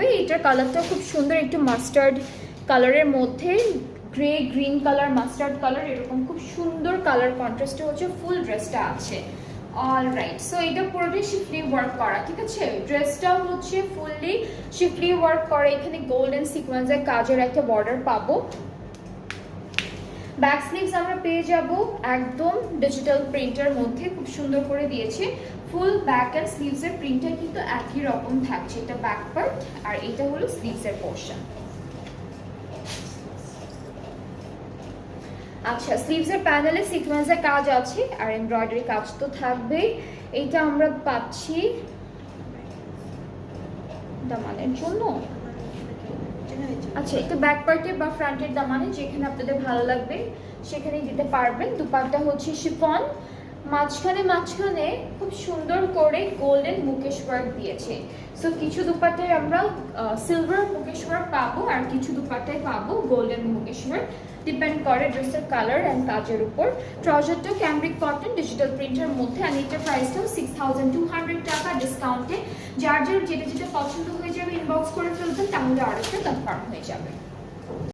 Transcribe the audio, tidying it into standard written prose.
থাকবে। এটার কালারটা খুব সুন্দর, একটু মাস্টার্ড কালারের মধ্যে grey green colour mustard colour এরকম খুব সুন্দর কালার কন্ট্রাস্টে হচ্ছে ফুল ড্রেসটা আছে। অলরাইট, সো এটা পুরোটাই শিফলি ওয়ার্ক করা, ঠিক আছে। ড্রেসটা হচ্ছে ফুললি শিফলি ওয়ার্ক করা, এখানে গোল্ডেন সিকোয়েন্সের কাজের একটা বর্ডার পাবো। ব্যাক স্লিভস আমরা পেয়ে যাব একদম ডিজিটাল প্রিন্টের মধ্যে, খুব সুন্দর করে দিয়েছে। ফুল ব্যাক অ্যান্ড স্লিভসের প্রিন্টটা কিন্তু একই রকম থাকছে, এটা ব্যাক পার্ট আর এটা হলো স্লিভসের পোর্শন। আচ্ছা, স্লিভসের প্যানেলে সিকোয়েন্সের কাজ আছে আর এমব্রয়ডারি কাজ তো থাকবেই। এইটা আমরা পাচ্ছি দামানের জন্য। আচ্ছা, এটা ব্যাক পার্টে বা ফ্রন্টের দামানে যেখানে আপনাদের ভালো লাগবে সেখানেই দিতে পারবেন। দুপাট্টা হচ্ছে শিফন, মাঝখানে খুব সুন্দর করে গোল্ডেন মুকেশ ওয়ার্ক দিয়েছে। সো কিছু দুপাট্টায় আমরা সিলভার মুকেশ ওয়ার্ক পাবো আর কিছু দুপাট্টায় পাবো গোল্ডেন মুকেশ ওয়ার্ক, ডিপেন্ড করে ড্রেসের কালার অ্যান্ড কাজের উপর। ট্রাউজারটা ক্যামব্রিক কটন ডিজিটাল প্রিন্টের মধ্যে, আর এটার প্রাইসটাও 6200 টাকা ডিসকাউন্টে। যার যেটা যেটা পছন্দ হয়ে যাবে ইনবক্স করে ফেলবেন, তাহলে অর্ডারটা কনফার্ম হয়ে যাবে।